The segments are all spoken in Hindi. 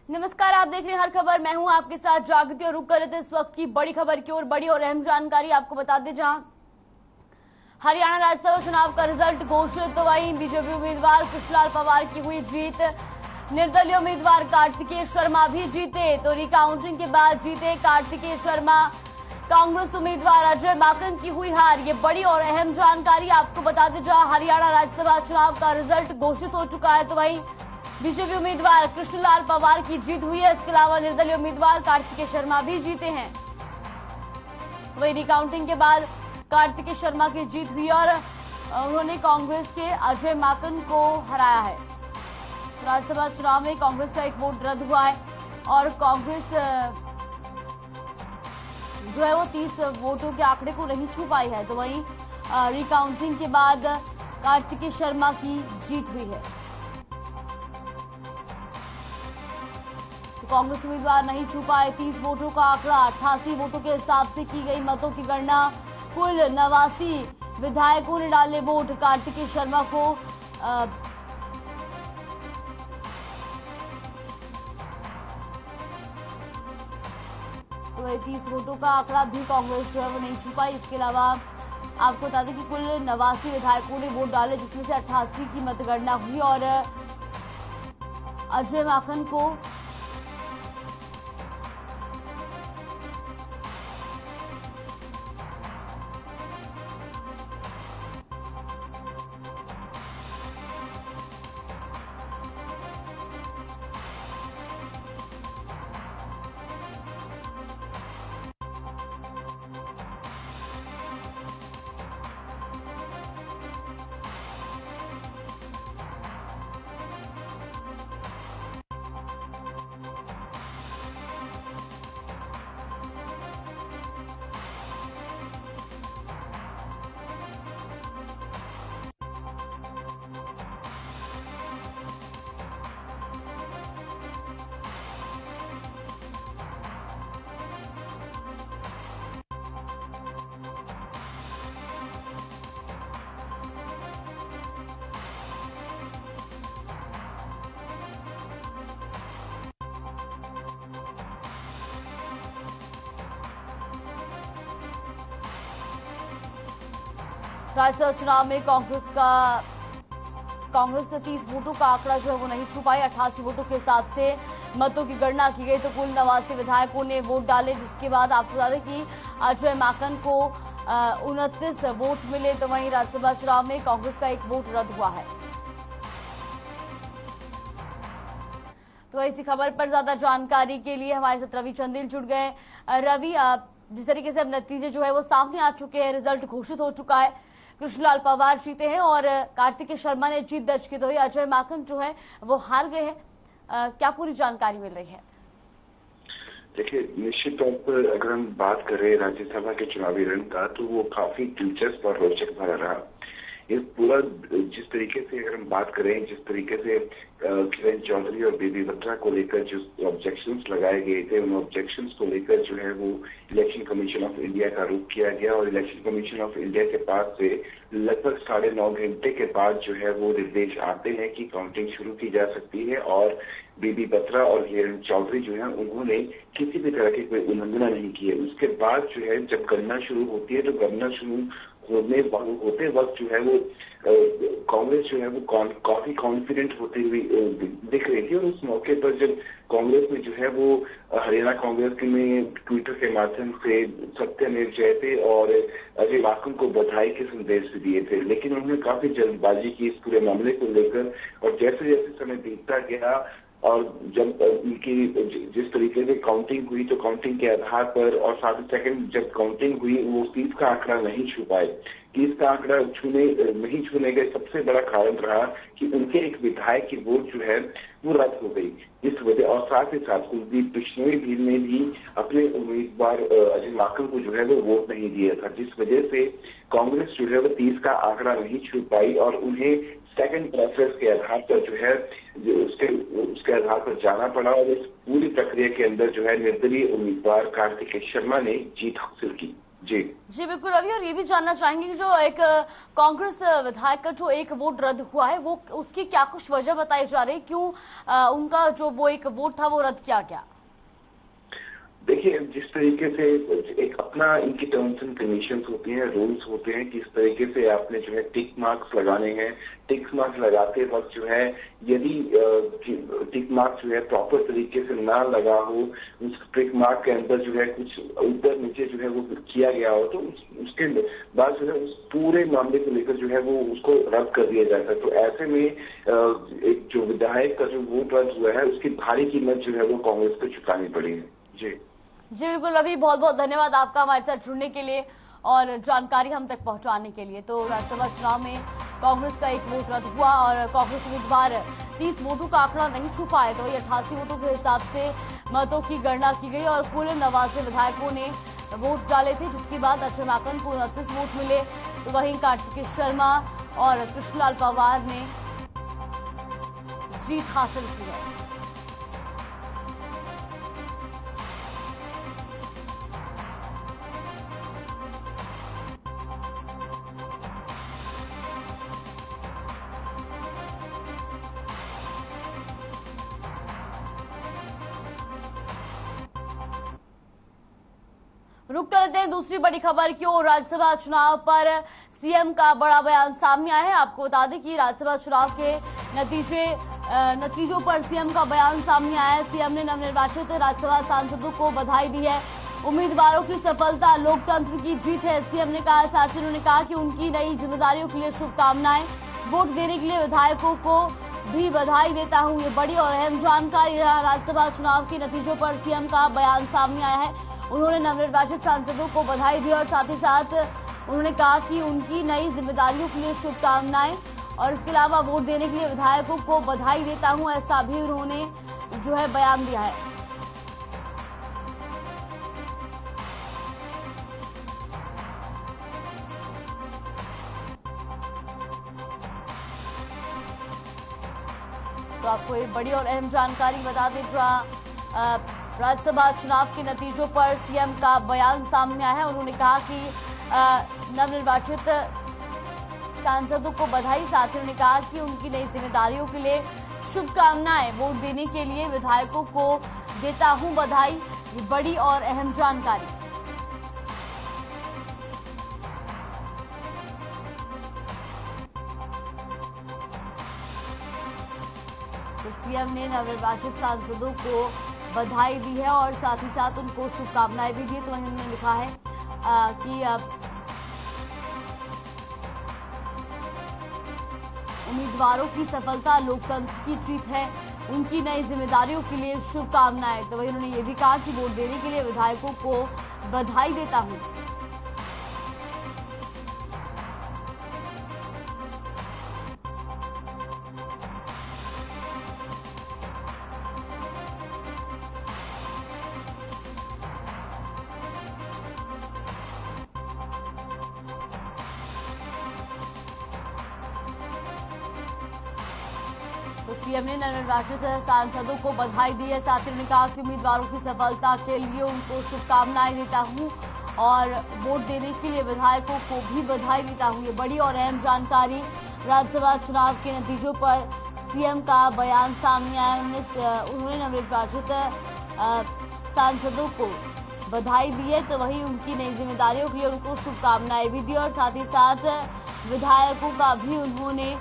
नमस्कार, आप देख रहे हैं हर खबर। मैं हूं आपके साथ जागृति और रुक कर रहे थे इस वक्त की बड़ी खबर की ओर। बड़ी और अहम जानकारी आपको बता दें, जहां हरियाणा राज्यसभा चुनाव का रिजल्ट घोषित, तो वहीं बीजेपी उम्मीदवार कृष्णलाल पंवार की हुई जीत। निर्दलीय उम्मीदवार कार्तिकेय शर्मा भी जीते, तो रिकाउंटिंग के बाद जीते कार्तिकेय शर्मा। कांग्रेस उम्मीदवार अजय माकन की हुई हार। ये बड़ी और अहम जानकारी आपको बता दें, जहां हरियाणा राज्यसभा चुनाव का रिजल्ट घोषित हो चुका है, तो वहीं बीजेपी उम्मीदवार कृष्णलाल पंवार की जीत हुई है। इसके अलावा निर्दलीय उम्मीदवार कार्तिकेय शर्मा भी जीते हैं। तो वही रिकाउंटिंग के बाद कार्तिकेय शर्मा की जीत हुई और उन्होंने कांग्रेस के अजय माकन को हराया है। राज्यसभा चुनाव में कांग्रेस का एक वोट रद्द हुआ है और कांग्रेस जो है वो 30 वोटों के आंकड़े को नहीं छू पाई है। तो वहीं रिकाउंटिंग के बाद कार्तिकेय शर्मा की जीत हुई है। कांग्रेस उम्मीदवार नहीं छू पाए 30 वोटों का आंकड़ा। 88 वोटों के हिसाब से की गई मतों की गणना। कुल 89 विधायकों ने डाले वोट कार्तिकेय शर्मा को। तो 30 वोटों का आंकड़ा भी कांग्रेस जो है वो नहीं छू पाई। इसके अलावा आपको बता दें कि कुल 89 विधायकों ने वोट डाले, जिसमें से 88 की मतगणना हुई और अजय माकन को राज्यसभा चुनाव में कांग्रेस ने 30 वोटों का आंकड़ा जो है वो नहीं छू पाई। 88 वोटों के हिसाब से मतों की गणना की गई, तो कुल 89 विधायकों ने वोट डाले, जिसके बाद आपको बता दें कि अजय माकन को 29 वोट मिले। तो वहीं राज्यसभा चुनाव में कांग्रेस का एक वोट रद्द हुआ है। तो इसी खबर पर ज्यादा जानकारी के लिए हमारे साथ रवि चंदेल जुड़ गए। रवि, जिस तरीके से अब नतीजे जो है वो सामने आ चुके हैं, रिजल्ट घोषित हो चुका है, कृष्णलाल पंवार जीते हैं और कार्तिकेय शर्मा ने जीत दर्ज की, तो अजय माकन जो है वो हार गए हैं। क्या पूरी जानकारी मिल रही है? देखिए, निश्चित तौर पर अगर हम बात करें राज्यसभा के चुनावी रण का, तो वो काफी दिलचस्प और रोचक भरा रहा। ये पूरा जिस तरीके से अगर हम बात करें, जिस तरीके से किरण चौधरी और बेबी बत्रा को लेकर जो ऑब्जेक्शंस लगाए गए थे, उन ऑब्जेक्शंस को लेकर जो है वो इलेक्शन कमीशन ऑफ इंडिया का रुख किया गया और इलेक्शन कमीशन ऑफ इंडिया के पास से लगभग 9.5 घंटे के बाद जो है वो निर्देश आते हैं कि काउंटिंग शुरू की जा सकती है। और बेबी बत्रा और किरण चौधरी जो है उन्होंने किसी भी तरह की कोई उल्लंघना नहीं की है। उसके बाद जो है जब गणना शुरू होती है, तो गणना शुरू होते वक्त जो है वो कांग्रेस जो है वो काफी कॉन्फिडेंट होती हुई दिख रही थी। और उस मौके पर जब कांग्रेस में जो है वो हरियाणा कांग्रेस में ट्विटर के माध्यम से सत्यमेव जयते और अजय माकन को बधाई के संदेश दिए थे, लेकिन उन्होंने काफी जल्दबाजी की इस पूरे मामले को लेकर। और जैसे जैसे समय बीतता गया और जब उनकी जिस तरीके से काउंटिंग हुई, तो काउंटिंग के आधार पर और 7 सेकंड जब काउंटिंग हुई, वो 30 का आंकड़ा नहीं छू पाए। 30 का आंकड़ा नहीं छूने का सबसे बड़ा कारण रहा कि उनके एक विधायक की वोट जो है वो रद्द हो गई। इस वजह और साथ ही साथ कुलदीप बिश्नोई भी ने भी अपने उम्मीदवार अजय माकन को जो है वो वोट नहीं दिया था, जिस वजह से कांग्रेस जो है वो 30 का आंकड़ा नहीं छू पाई और उन्हें सेकंड प्रेफरेंस के आधार पर जो है उसके आधार पर जाना पड़ा। और इस पूरी प्रक्रिया के अंदर जो है निर्दलीय उम्मीदवार कार्तिकेय शर्मा ने जीत हासिल की। जी जी बिल्कुल रवि, और ये भी जानना चाहेंगे कि जो एक कांग्रेस विधायक का जो एक वोट रद्द हुआ है, वो उसकी क्या कुछ वजह बताई जा रही है, क्यों उनका जो वो एक वोट था वो रद्द किया गया? देखिए, जिस तरीके से एक अपना इनकी टर्म्स एंड कंडीशंस होती हैं, रूल्स होते हैं, किस तरीके से आपने जो है टिक मार्क्स लगाने हैं। टिक मार्क्स लगाते वक्त जो है, यदि टिक मार्क्स जो है प्रॉपर तरीके से ना लगा हो, उस टिक मार्क के अंदर जो है कुछ ऊपर नीचे जो है वो किया गया हो, तो उसके बाद जो है उस पूरे मामले को लेकर जो है वो उसको रद्द कर दिया जाता है। तो ऐसे में एक जो विधायक का जो वोट रद्द हुआ है, उसकी भारी कीमत जो है वो कांग्रेस को चुकानी पड़ी है। जी जी बिल्कुल रवि, बहुत बहुत धन्यवाद आपका हमारे साथ जुड़ने के लिए और जानकारी हम तक पहुंचाने के लिए। तो राज्यसभा चुनाव में कांग्रेस का एक वोट रद्द हुआ और कांग्रेस उम्मीदवार 30 वोटों का आंकड़ा नहीं छू पाए, तो वही 88 वोटों के हिसाब से मतों की गणना की गई और कुल 89 विधायकों ने वोट डाले थे, जिसके बाद अजय माकन को 29 वोट मिले। तो वहीं कार्तिकेय शर्मा और कृष्णलाल पवार ने जीत हासिल की है। रुक करते हैं दूसरी बड़ी खबर की ओर। राज्यसभा चुनाव पर सीएम का बड़ा बयान सामने आया है। आपको बता दें कि राज्यसभा चुनाव के नतीजों पर सीएम का बयान सामने आया है। सीएम ने नवनिर्वाचित राज्यसभा सांसदों को बधाई दी है। उम्मीदवारों की सफलता लोकतंत्र की जीत है, सीएम ने कहा। साथ ही उन्होंने कहा कि उनकी नई जिम्मेदारियों के लिए शुभकामनाएं। वोट देने के लिए विधायकों को भी बधाई देता हूं। ये बड़ी और अहम जानकारी। राज्यसभा चुनाव के नतीजों पर सीएम का बयान सामने आया है। उन्होंने नवनिर्वाचित सांसदों को बधाई दी और साथ ही साथ उन्होंने कहा कि उनकी नई जिम्मेदारियों के लिए शुभकामनाएं, और इसके अलावा वोट देने के लिए विधायकों को बधाई देता हूं, ऐसा भी उन्होंने जो है बयान दिया है। तो आपको एक बड़ी और अहम जानकारी बता दें, जहां राज्यसभा चुनाव के नतीजों पर सीएम का बयान सामने आया है। उन्होंने कहा कि नवनिर्वाचित सांसदों को बधाई, साथ ही उन्होंने कहा कि उनकी नई जिम्मेदारियों के लिए शुभकामनाएं। वोट देने के लिए विधायकों को देता हूं बधाई। ये बड़ी और अहम जानकारी। तो सीएम ने नवनिर्वाचित सांसदों को बधाई दी है और साथ ही साथ उनको शुभकामनाएं भी दी। तो वहीं उन्होंने लिखा है कि उम्मीदवारों की सफलता लोकतंत्र की जीत है, उनकी नई जिम्मेदारियों के लिए शुभकामनाएं। तो वहीं उन्होंने ये भी कहा कि वोट देने के लिए विधायकों को बधाई देता हूं। तो सीएम ने नवनिर्वाचित सांसदों को बधाई दी है। साथ ही उन्होंने कहा कि उम्मीदवारों की सफलता के लिए उनको शुभकामनाएं देता हूं और वोट देने के लिए विधायकों को भी बधाई देता हूं। ये बड़ी और अहम जानकारी। राज्यसभा चुनाव के नतीजों पर सीएम का बयान सामने आया। उन्होंने नवनिर्वाचित सांसदों को बधाई दी है, तो वही उनकी नई जिम्मेदारियों के लिए उनको शुभकामनाएं भी दी और साथ ही साथ विधायकों को भी उन्होंने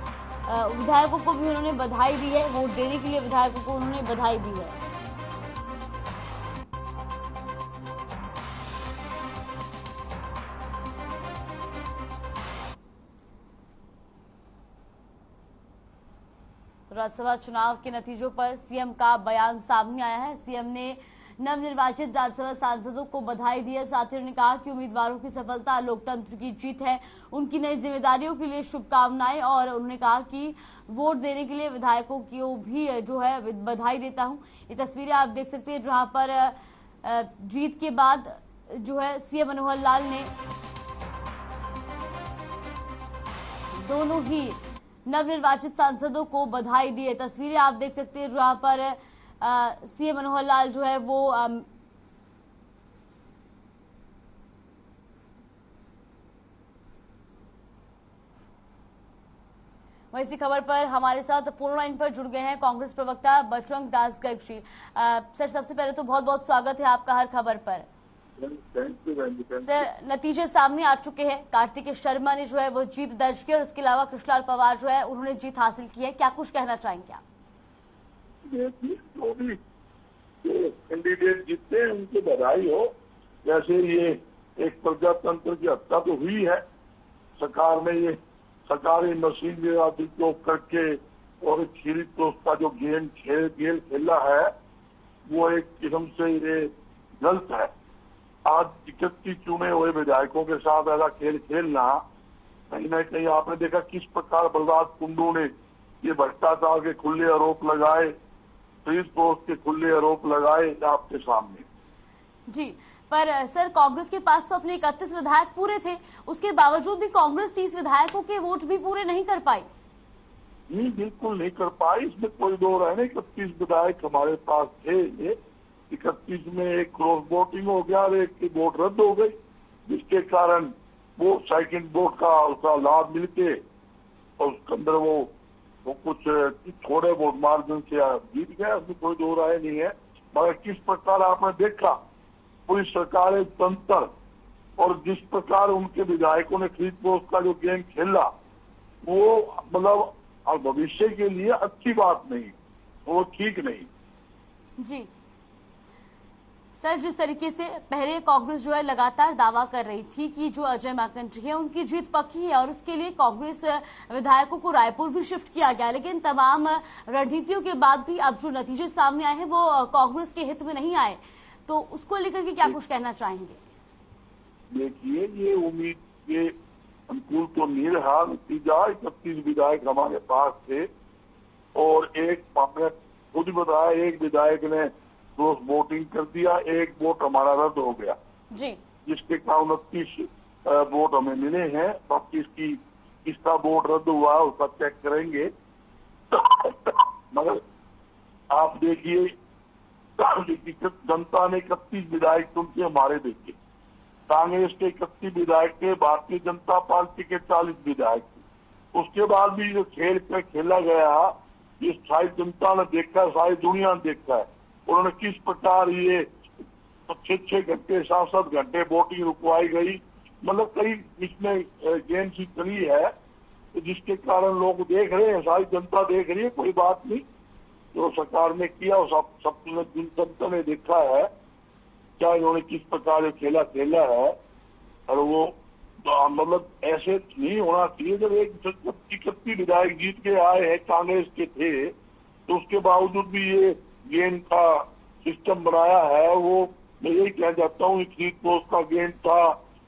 बधाई दी है। वोट देने के लिए विधायकों को उन्होंने बधाई दी है। राज्यसभा चुनाव के नतीजों पर सीएम का बयान सामने आया है। सीएम ने नवनिर्वाचित राज्यसभा सांसदों को बधाई दी है। साथ ही उन्होंने कहा कि उम्मीदवारों की सफलता लोकतंत्र की जीत है, उनकी नई जिम्मेदारियों के लिए शुभकामनाएं, और उन्होंने कहा कि वोट देने के लिए विधायकों को भी जो है बधाई देता हूं। ये तस्वीरें आप देख सकते हैं, जहां पर जीत के बाद जो है सीएम मनोहर लाल ने दोनों ही नवनिर्वाचित सांसदों को बधाई दी है। तस्वीरें आप देख सकते हैं, जहां पर सीएम मनोहर लाल जो है वो वहीं इसी खबर पर हमारे साथ फोन लाइन पर जुड़ गए हैं कांग्रेस प्रवक्ता बजरंग दास गर्ग जी। सर, सबसे पहले तो बहुत बहुत स्वागत है आपका हर खबर पर। सर, नतीजे सामने आ चुके हैं। कार्तिकेय शर्मा ने जो है वो जीत दर्ज की और इसके अलावा कृष्णलाल पवार जो है उन्होंने जीत हासिल की है। क्या कुछ कहना चाहेंगे आप? जो भी कैंडिडेट जीतते हैं उनको बधाई हो। जैसे ये एक प्रजातंत्र की हत्या तो हुई है, सरकार ने ये सरकारी मशीन जो करके और खीरी तो उसका जो गेम खेल खेला है वो एक किस्म से ये गलत है। आज 31 चुने हुए विधायकों के साथ ऐसा खेल खेलना, कहीं ना कहीं आपने देखा किस प्रकार बलराज कुंडू ने ये भ्रष्टाचार के खुले आरोप लगाए, पुलिस पोस्ट के खुले आरोप लगाए आपके सामने। जी, पर सर कांग्रेस के पास तो अपने 31 विधायक पूरे थे, उसके बावजूद भी कांग्रेस 30 विधायकों के वोट भी पूरे नहीं कर पाई। नहीं, बिल्कुल नहीं कर पाई, इसमें कोई दो राय नहीं। 31 विधायक हमारे पास थे। ये 31 में एक क्रॉस वोटिंग हो गया और एक की वोट रद्द हो गई, जिसके कारण वो सेकंड वोट का उसका लाभ मिलके और उसके अंदर वो कुछ थोड़े वोट मार्जिन से जीत गया, उसमें कोई दो राय नहीं है। मगर किस प्रकार आपने देखा पूरी सरकार तंत्र और जिस प्रकार उनके विधायकों ने खरीद पोस्ट का जो गेम खेला, वो मतलब भविष्य के लिए अच्छी बात नहीं, वो ठीक नहीं। जी सर, जिस तरीके से पहले कांग्रेस जो है लगातार दावा कर रही थी कि जो अजय माकन जी है उनकी जीत पक्की है और उसके लिए कांग्रेस विधायकों को रायपुर भी शिफ्ट किया गया, लेकिन तमाम रणनीतियों के बाद भी अब जो नतीजे सामने आए हैं वो कांग्रेस के हित में नहीं आए, तो उसको लेकर के क्या कुछ कहना चाहेंगे? देखिए, ये उम्मीद के अनुकूल तो नहीं रहा नतीजा। 31 विधायक हमारे पास थे और एक आपने खुद बताया, एक विधायक ने क्रॉस वोटिंग कर दिया, एक वोट हमारा रद्द हो गया जी, जिसके कारण 29 वोट हमें मिले हैं। बाकी किसका वोट रद्द हुआ उसका चेक करेंगे। मगर आप देखिए, जनता ने 31 विधायक चुन के हमारे देखे, कांग्रेस के 31 विधायक थे, भारतीय जनता पार्टी के 40 विधायक थे। उसके बाद भी जो खेल पे खेला गया, ये सारी जनता ने देखा, सारी दुनिया ने देखा है। उन्होंने किस प्रकार ये 6 घंटे 7 घंटे वोटिंग रुकवाई गई, मतलब कई इसमें गेम सी चली है, तो जिसके कारण लोग देख रहे हैं, सारी जनता देख रही है। कोई बात नहीं, जो सरकार ने किया सब जनता ने देखा है क्या इन्होंने किस प्रकार खेला है। और वो मतलब ऐसे नहीं होना चाहिए। जब एक 31 विधायक जीत के आए हैं, कांग्रेस के थे, तो उसके बावजूद भी ये गेम का सिस्टम बनाया है। वो मैं यही कह जाता हूँ, खरीद पोस्ट का गेम था।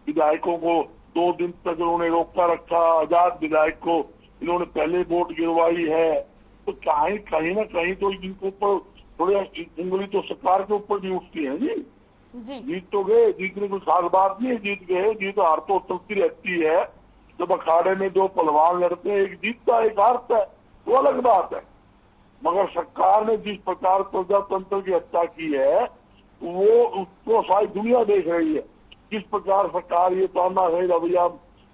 विधायकों को 2 दिन तक इन्होंने रोका रखा, आजाद विधायक को इन्होंने पहले वोट गिरवाई है। तो कहीं ना कहीं तो इनके ऊपर थोड़े उंगली तो सरकार के ऊपर भी उठती है। जी जीत तो गए, जीतने कोई खास बात नहीं है, जीत गए। जीत हार तो चलती रहती है। जब अखाड़े में 2 पहलवान लड़ते हैं, एक जीतता है एक हारता है, वो अलग बात है। मगर सरकार ने जिस प्रकार प्रजातंत्र की हत्या की है, वो उसको सारी दुनिया देख रही है। किस प्रकार सरकार ये तानाशाही रवैया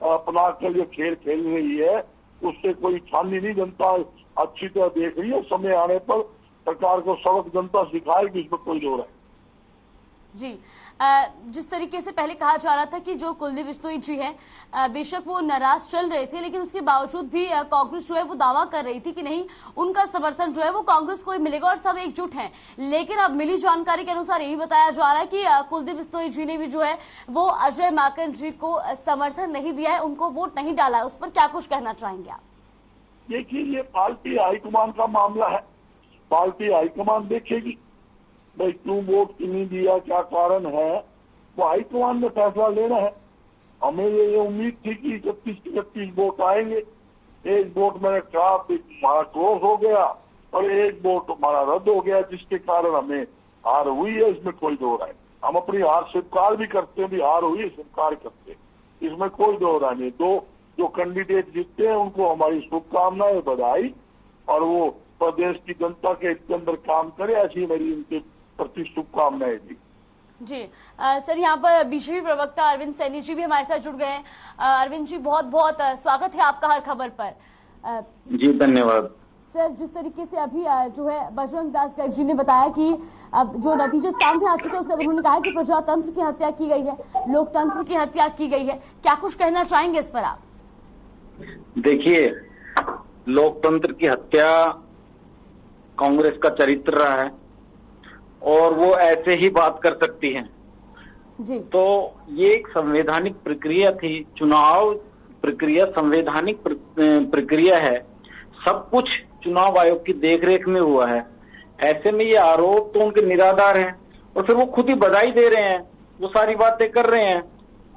अपना कर जो खेल खेल रही है, उससे कोई छानी नहीं। जनता अच्छी तरह देख रही है। समय आने पर सरकार को सबक जनता सिखाएगी, इसमें कोई दो राय। जी, जिस तरीके से पहले कहा जा रहा था कि जो कुलदीप बिश्नोई जी हैं बेशक वो नाराज चल रहे थे, लेकिन उसके बावजूद भी कांग्रेस जो है वो दावा कर रही थी कि नहीं, उनका समर्थन जो है वो कांग्रेस को ही मिलेगा और सब एकजुट हैं। लेकिन अब मिली जानकारी के अनुसार यही बताया जा रहा है कि कुलदीप बिश्नोई जी ने भी जो है वो अजय माकन जी को समर्थन नहीं दिया है, उनको वोट नहीं डाला है। उस पर क्या कुछ कहना चाहेंगे आप? देखिए, ये पार्टी हाईकमान का मामला है। पार्टी हाईकमान देखेगी भाई क्यों वोट नहीं दिया, क्या कारण है, वो हाईकमान में फैसला लेना है। हमें ये उम्मीद थी कि 31 वोट आएंगे। एक वोट मैंने कहा हमारा क्रॉस हो गया और एक वोट हमारा रद्द हो गया, जिसके कारण हमें हार हुई है। इसमें कोई दो राय, हम अपनी हार स्वीकार भी करते हैं, भी हार हुई है स्वीकार करते हैं, इसमें कोई दो राय नहीं। जो कैंडिडेट जीतते हैं उनको हमारी शुभकामनाएं, बधाई, और वो प्रदेश की जनता के इसके अंदर काम करे, ऐसी मेरी उनके प्रति शुभकामनाएं दी। जी सर, यहाँ पर बीजेपी प्रवक्ता अरविंद सैनी जी भी हमारे साथ जुड़ गए हैं। अरविंद जी, बहुत बहुत स्वागत है आपका हर खबर पर। जी धन्यवाद सर। जिस तरीके से अभी जो है बजरंग दास गर्ग जी ने बताया कि अब जो नतीजे सामने आ चुके हैं उसके बाद उन्होंने कहा कि प्रजातंत्र की हत्या की गई है, लोकतंत्र की हत्या की गई है। क्या कुछ कहना चाहेंगे इस पर आप? देखिए, लोकतंत्र की हत्या कांग्रेस का चरित्र रहा है और वो ऐसे ही बात कर सकती है जी। तो ये एक संवैधानिक प्रक्रिया थी, चुनाव प्रक्रिया संवैधानिक प्रक्रिया है, सब कुछ चुनाव आयोग की देखरेख में हुआ है। ऐसे में ये आरोप तो उनके निराधार हैं और फिर वो खुद ही बधाई दे रहे हैं, वो सारी बातें कर रहे हैं।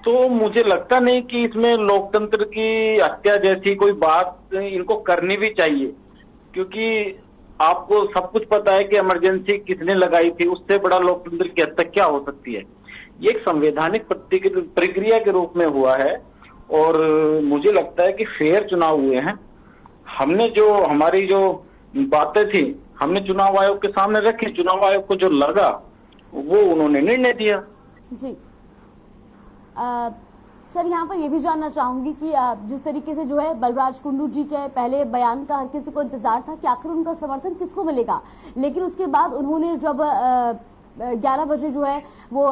तो मुझे लगता नहीं कि इसमें लोकतंत्र की हत्या जैसी कोई बात इनको करनी भी चाहिए, क्योंकि आपको सब कुछ पता है कि इमरजेंसी किसने लगाई थी, उससे बड़ा लोकतंत्र की हत्या क्या हो सकती है। ये एक संवैधानिक प्रक्रिया के रूप में हुआ है और मुझे लगता है कि फेयर चुनाव हुए हैं। हमने जो हमारी जो बातें थी हमने चुनाव आयोग के सामने रखी, चुनाव आयोग को जो लगा वो उन्होंने निर्णय दिया। जी सर, यहाँ पर यह भी जानना चाहूंगी कि जिस तरीके से जो है बलराज कुंडू जी के पहले बयान का हर किसी को इंतजार था कि आखिर उनका समर्थन किसको मिलेगा, लेकिन उसके बाद उन्होंने जब 11 बजे जो है वो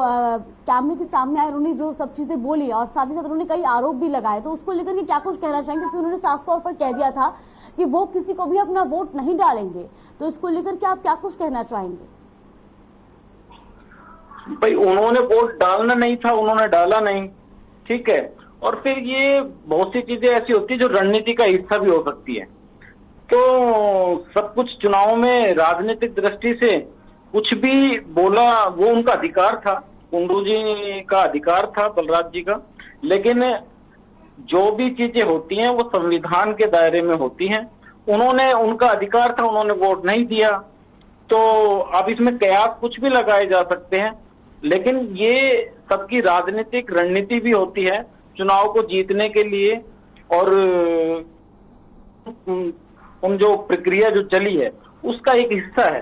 कैमरे के सामने आए, उन्होंने जो सब चीजें बोली और साथ ही साथ उन्होंने कई आरोप भी लगाए, तो उसको लेकर के क्या कुछ कहना चाहेंगे? क्योंकि उन्होंने साफ तौर पर कह दिया था कि वो किसी को भी अपना वोट नहीं डालेंगे, तो इसको लेकर के आप क्या कुछ कहना चाहेंगे? भाई उन्होंने वोट डालना नहीं था, उन्होंने डाला नहीं, ठीक है। और फिर ये बहुत सी चीजें ऐसी होती है जो रणनीति का हिस्सा भी हो सकती है। तो सब कुछ चुनाव में राजनीतिक दृष्टि से कुछ भी बोला वो उनका अधिकार था, कुंडू जी का अधिकार था, बलराज जी का। लेकिन जो भी चीजें होती हैं वो संविधान के दायरे में होती हैं। उन्होंने, उनका अधिकार था, उन्होंने वोट नहीं दिया। तो अब इसमें कयास कुछ भी लगाए जा सकते हैं, लेकिन ये सबकी राजनीतिक रणनीति भी होती है चुनाव को जीतने के लिए। और उन जो प्रक्रिया जो चली है उसका एक हिस्सा है,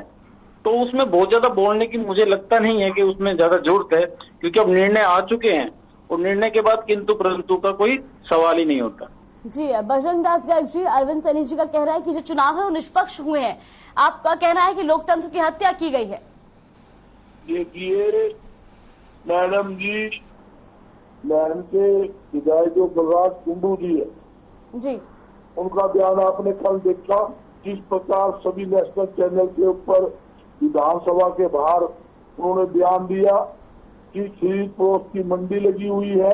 तो उसमें बहुत ज्यादा बोलने की मुझे लगता नहीं है कि उसमें ज्यादा जरूरत है, क्योंकि अब निर्णय आ चुके हैं और निर्णय के बाद किंतु परंतु का कोई सवाल ही नहीं होता। जी बजरंग दास गर्ग जी, अरविंद सैनी जी का कह रहा है कि जो चुनाव है वो निष्पक्ष हुए हैं, आपका कहना है कि लोकतंत्र की हत्या की गई है। देखिए मैडम जी, मैडम के विधायक जो बलराज कुंडू जी है जी, उनका बयान आपने कल देखा, जिस प्रकार सभी नेशनल चैनल के ऊपर विधानसभा के बाहर उन्होंने बयान दिया कि खरीद फरोख्त की मंडी लगी हुई है,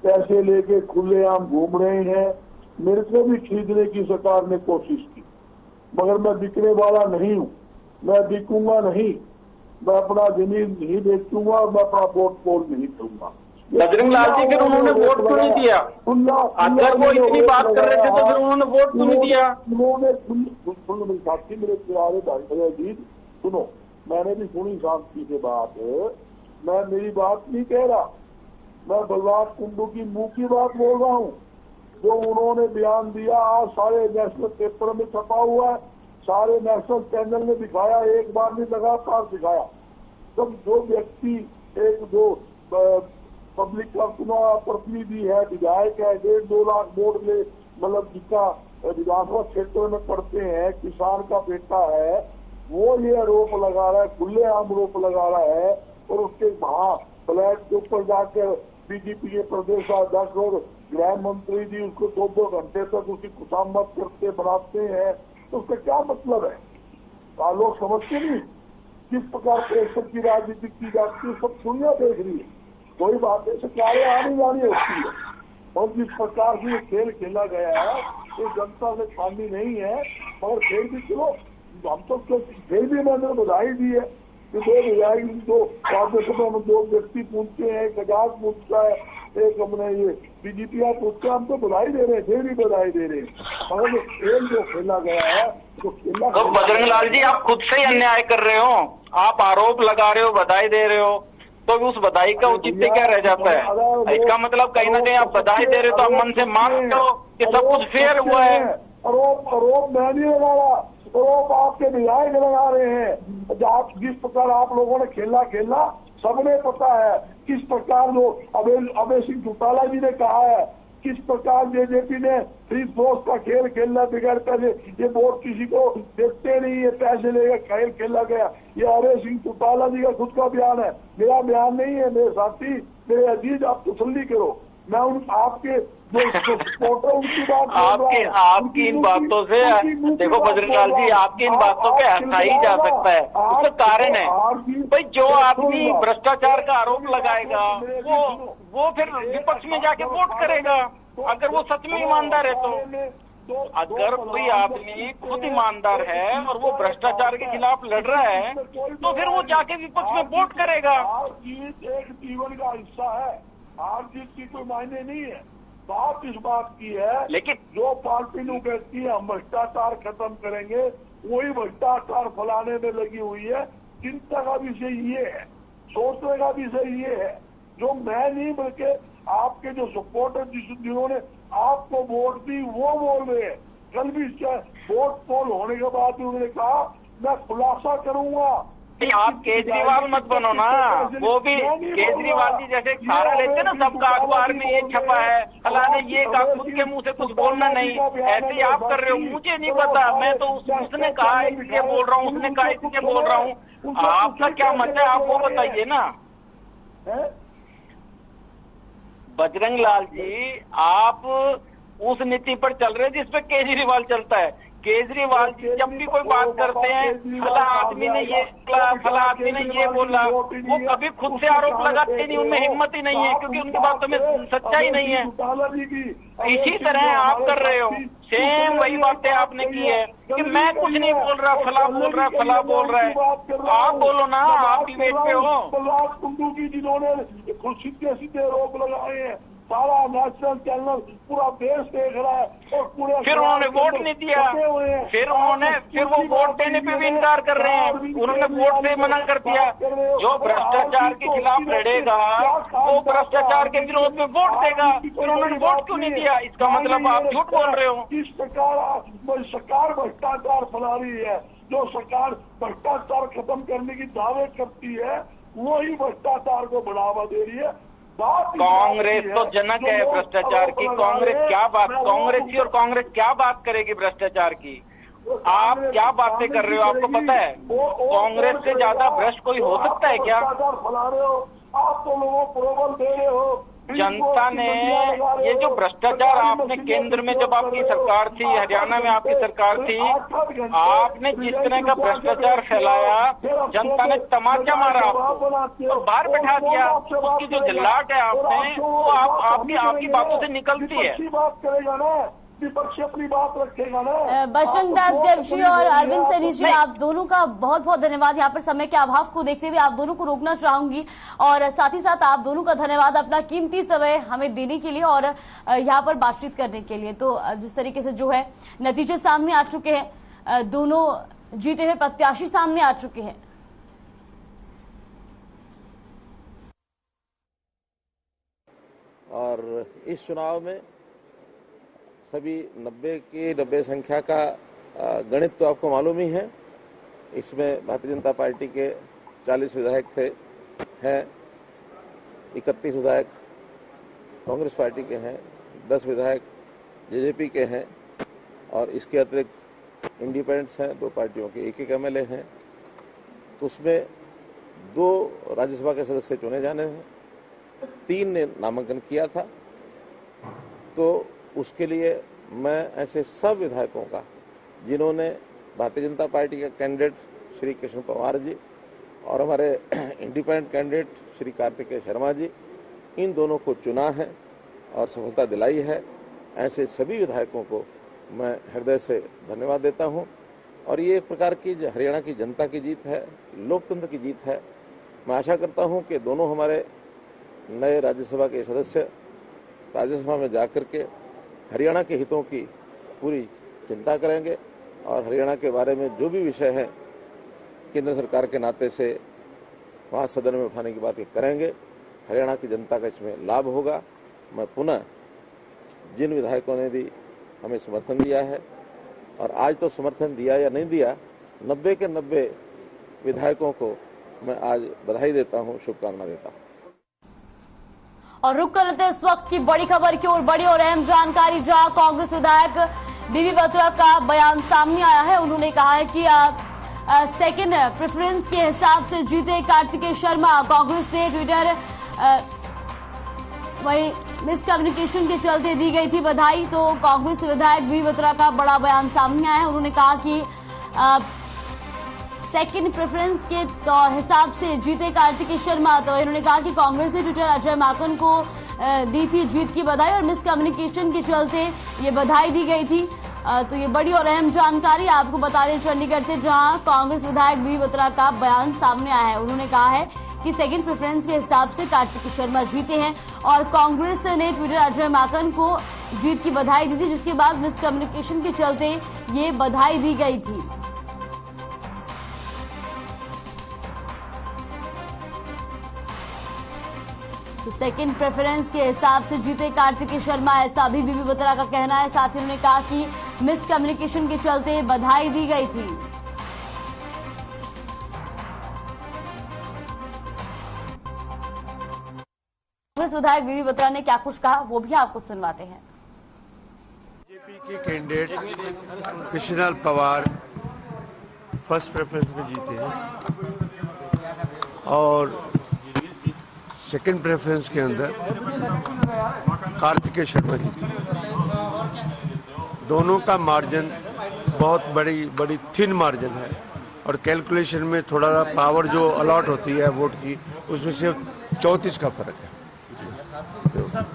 पैसे लेके खुलेआम घूम रहे हैं। मेरे को भी खरीदने की सरकार ने कोशिश की, मगर मैं बिकने वाला नहीं हूँ, मैं बिकूंगा नहीं, मैं अपना जमीन नहीं बेचूंगा और मैं अपना वोट पोल नहीं करूंगा। बजरंग लाल जी फिर उन्होंने वोट क्यों नहीं दिया? अगर वो इतनी बात कर रहे थे तो फिर उन्होंने वोट क्यों नहीं दिया? उन्होंने मेरे साथी, मेरे प्यारे भाई जी सुनो, मैंने भी सुनी शांति से बात, मैं मेरी बात नहीं कह रहा, मैं बलराज कुंडू की मुंह की बात बोल रहा हूँ। जो उन्होंने बयान दिया आज सारे नेशनल पेपर में छपा हुआ है, सारे नेशनल चैनल ने दिखाया, एक बार नहीं लगातार दिखाया। जब जो व्यक्ति एक दो पब्लिक का चुनाव प्रतिनिधि है, विधायक है, 1.5-2 लाख वोट ले, मतलब जिसका विधानसभा क्षेत्र में पढ़ते हैं, किसान का बेटा है, वो ये आरोप लगा रहा है, खुलेआम आरोप लगा रहा है, और उसके वहां फ्लैट के ऊपर जाकर बीजेपी के प्रदेश अध्यक्ष और गृह मंत्री जी उसको 2-2 घंटे तक उसकी खुशामद करते बनाते हैं, तो उसका क्या मतलब है? लोग समझते नहीं किस प्रकार प्रेशर की राजनीति की जाती है, सब दुनिया देख रही है। कोई बात है, सरकारें आनी जानी होती है, और जिस प्रकार से ये खेल खेला गया है ये जनता से खानी नहीं है। मगर फिर भी चलो, हम तो फिर भी मैंने बधाई दी है कि 2 विधायक, 2 राज्यसभा में 2 व्यक्ति पूछते हैं, एक आजाद पूछता है, एक हमने ये बीजेपी पूछते हैं, हम तो बधाई दे रहे हैं, फिर भी बधाई दे रहे हैं। मगर जो खेल जो खेला गया है तो खेला। तो बजरंग लाल जी आप खुद से ही अन्याय कर रहे हो, आप आरोप लगा रहे हो, बधाई दे रहे हो, तो उस बधाई का औचित्य क्या रह जाता है? इसका मतलब कहीं ना कहीं आप बधाई दे रहे हो तो आप मन से मानते हो कि सब कुछ फेयर हुआ है। आरोप मैं नहीं लगा रहा, आरोप आपके विधायक लगा रहे हैं। आप जिस प्रकार आप लोगों ने सबने पता है किस प्रकार जो अभय सिंह चौटाला जी ने कहा है किस प्रकार जेजेपी ने फ्री फोर्स का खेल खेलना बिगड़ पैसे, ये वोट किसी को देते नहीं है, पैसे लेकर खेल खेला गया। ये हरे सिंह चौटाला जी का खुद का बयान है, मेरा बयान नहीं है। मेरे साथी, मेरे अजीज, आप तसल्ली करो, मैं उन आपके जो फोटो उनकी बात आपकी इन बातों से देखो बजरंगलाल जी, आपकी इन बातों पे हंसा ही जा सकता है। उसका कारण है भाई, जो आदमी भ्रष्टाचार का आरोप लगाएगा वो फिर विपक्ष में जाके वोट करेगा, अगर वो सच में ईमानदार है तो। अगर कोई आदमी खुद ईमानदार है और वो भ्रष्टाचार के खिलाफ लड़ रहा है तो फिर वो जाके विपक्ष में वोट करेगा। हार जीत एक जीवन का हिस्सा है, हार जीत की कोई मायने नहीं है। बात इस बात की है, लेकिन जो पार्टी ने कहती है हम भ्रष्टाचार खत्म करेंगे, वही भ्रष्टाचार फैलाने में लगी हुई है। चिंता का विषय ये है, सोचने का विषय ये है, जो मैं नहीं बल्कि आपके जो सपोर्टर जिन्होंने आपको वोट दी वो बोल रहे हैं। कल भी वोट पोल होने के बाद उन्होंने कहा मैं खुलासा करूंगा। आप केजरीवाल मत बनो ना, वो भी केजरीवाल जी जैसे सहारा लेते ना सबका, अखबार में ये छपा है, फलाने ये कहा, खुद के मुंह से कुछ बोलना नहीं, ऐसे ही आप कर रहे हो। मुझे नहीं पता, मैं तो उसने कहा इसलिए बोल रहा हूँ, उसने कहा इसलिए बोल रहा हूँ। आपका क्या मत है, आप वो बताइए ना। बजरंगलाल जी, आप उस नीति पर चल रहे जिसपे केजरीवाल चलता है। केजरीवाल जी जब भी कोई बात करते हैं, फला आदमी ने ये फला आदमी ने ये बोला, वो कभी खुद से आरोप लगाते नहीं, उनमें हिम्मत ही नहीं है, क्योंकि उनकी बातों में सच्चाई नहीं है। इसी तरह आप कर रहे हो, सेम वही बातें आपने की है कि मैं कुछ नहीं बोल रहा, फला बोल रहा है, फला बोल रहा है। आप बोलो ना, आप डिबेट पे हो। बलराज कुंडू की जिन्होंने खुद सीधे सीधे आरोप लगाए हैं, सारा नेशनल चैनल पूरा देश देख रहा है, और पूरे फिर उन्होंने वोट नहीं दिया, फिर वो वोट देने पे भी इनकार कर रहे हैं, उन्होंने वोट से मना कर दिया। जो भ्रष्टाचार के खिलाफ लड़ेगा वो भ्रष्टाचार के विरोध में वोट देगा, फिर उन्होंने वोट क्यों नहीं दिया? इसका मतलब आप झूठ बोल रहे हो। किस प्रकार सरकार भ्रष्टाचार फैला रही है, जो सरकार भ्रष्टाचार खत्म करने की दावे करती है वही भ्रष्टाचार को बढ़ावा दे रही है। कांग्रेस तो जनक है भ्रष्टाचार की। कांग्रेस क्या बात, कांग्रेस और कांग्रेस क्या बात करेगी भ्रष्टाचार की? आप क्या बातें कर रहे हो? आपको पता है कांग्रेस से ज्यादा भ्रष्ट कोई हो सकता है क्या? आप तो लोगों को प्रबल दे रहे हो। जनता ने ये जो भ्रष्टाचार आपने केंद्र में जब आपकी सरकार थी, हरियाणा में आपकी सरकार थी, आपने जिस तरह का भ्रष्टाचार फैलाया, जनता ने तमाचा मारा आपको और बाहर बैठा दिया। उसकी जो जल्लाट है आपने, वो आपकी बातों से निकलती है। बात करेगा ना, विपक्ष अपनी बात रखेगा ना। बजरंग दास गर्ग और अरविंद सैनी जी, आप दोनों का बहुत बहुत धन्यवाद। यहाँ पर समय के अभाव को देखते हुए आप दोनों को रोकना चाहूंगी, और साथ ही साथ आप दोनों का धन्यवाद अपना कीमती समय हमें देने के लिए और यहाँ पर बातचीत करने के लिए। तो जिस तरीके से जो है नतीजे सामने आ चुके हैं, दोनों जीते हुए प्रत्याशी सामने आ चुके हैं। और इस चुनाव में सभी 90 संख्या का गणित तो आपको मालूम ही है। इसमें भारतीय जनता पार्टी के 40 विधायक हैं, 31 विधायक कांग्रेस पार्टी के हैं, 10 विधायक जेजेपी के हैं, और इसके अतिरिक्त इंडिपेंडेंट्स हैं, 2 पार्टियों के एक एमएलए हैं। तो उसमें 2 राज्यसभा के सदस्य चुने जाने हैं, 3 ने नामांकन किया था। तो उसके लिए मैं ऐसे सब विधायकों का जिन्होंने भारतीय जनता पार्टी के कैंडिडेट श्री कृष्ण पवार जी और हमारे इंडिपेंडेंट कैंडिडेट श्री कार्तिकेय शर्मा जी, इन दोनों को चुना है और सफलता दिलाई है, ऐसे सभी विधायकों को मैं हृदय से धन्यवाद देता हूं। और ये एक प्रकार की हरियाणा की जनता की जीत है, लोकतंत्र की जीत है। मैं आशा करता हूं कि दोनों हमारे नए राज्यसभा के सदस्य राज्यसभा में जाकर के हरियाणा के हितों की पूरी चिंता करेंगे और हरियाणा के बारे में जो भी विषय है केंद्र सरकार के नाते से वहाँ सदन में उठाने की बात करेंगे। हरियाणा की जनता का इसमें लाभ होगा। मैं पुनः जिन विधायकों ने भी हमें समर्थन दिया है, और आज तो समर्थन दिया या नहीं दिया, 90 के 90 विधायकों को मैं आज बधाई देता हूँ, शुभकामना देता हूँ। और रुक कर लेते हैं इस वक्त की बड़ी खबर की ओर, बड़ी और अहम जानकारी, जहां कांग्रेस विधायक बीबी बत्रा का बयान सामने आया है। उन्होंने कहा है कि सेकंड प्रेफरेंस के हिसाब से जीते कार्तिकेय शर्मा। कांग्रेस ने ट्विटर वही मिसकम्युनिकेशन के चलते दी गई थी बधाई। तो कांग्रेस विधायक बीबी बत्रा का बड़ा बयान सामने आया है। उन्होंने कहा कि सेकंड प्रेफरेंस के हिसाब से जीते कार्तिकेय शर्मा। तो इन्होंने कहा कि कांग्रेस ने ट्विटर अजय माकन को दी थी जीत की बधाई और मिसकम्युनिकेशन के चलते ये बधाई दी गई थी। तो ये बड़ी और अहम जानकारी आपको बता दें चंडीगढ़ से, जहां कांग्रेस विधायक बीबी बत्रा का बयान सामने आया है। उन्होंने कहा है कि सेकंड प्रेफरेंस के हिसाब से कार्तिकेय शर्मा जीते हैं और कांग्रेस ने ट्विटर अजय माकन को जीत की बधाई दी थी, जिसके बाद मिसकम्युनिकेशन के चलते ये बधाई दी गई थी। तो सेकंड प्रेफरेंस के हिसाब से जीते कार्तिकेय शर्मा, ऐसा भी बीबी बत्रा का कहना है। साथ ही उन्होंने कहा कि मिसकम्युनिकेशन के चलते बधाई दी गई थी। कांग्रेस विधायक बीबी बत्रा ने क्या कुछ कहा वो भी आपको सुनवाते हैं। बीजेपी के candidate Krishnalal Pawar first preference में जीते हैं और सेकंड प्रेफरेंस के अंदर कार्तिकेय शर्मा जीते। दोनों का मार्जिन बहुत बड़ी थिन मार्जिन है और कैलकुलेशन में थोड़ा सा पावर जो अलॉट होती है वोट की, उसमें सिर्फ 34 का फर्क है।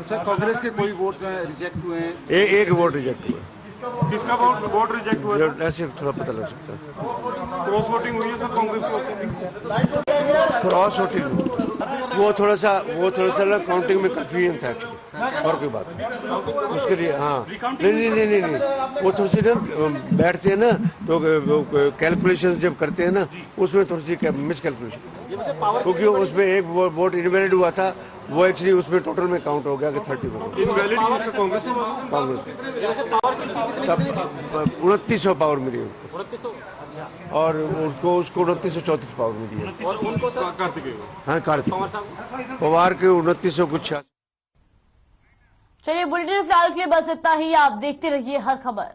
सर कांग्रेस के कोई वोट रिजेक्ट हुए हैं? एक वोट रिजेक्ट हुआ। किसका वोट रिजेक्ट हुआ? ऐसे थोड़ा पता लग सकता है। क्रॉस वोटिंग हुई है सर कांग्रेस की? क्रॉस वोटिंग वो थोड़ा सा काउंटिंग में कंफ्यूजन था एक्चुअली, और कोई बात नहीं उसके लिए। हाँ नहीं, वो थोड़ी सी ना बैठते हैं ना तो कैलकुलेशन जब करते हैं ना उसमें थोड़ी सी मिस कैलकुलेशन, क्योंकि उसमें एक वोट इनवैलिड हुआ था, वो एक्चुअली उसमें टोटल में काउंट हो गया कि 30 कांग्रेस तब 2900 पावर मिली उनको और उसको 2934 पावर मिली है। हाँ कार्तिक पवार के 2900 कुछ। चलिए बुलेटिन फिलहाल के लिए बस इतना ही। आप देखते रहिए हर खबर।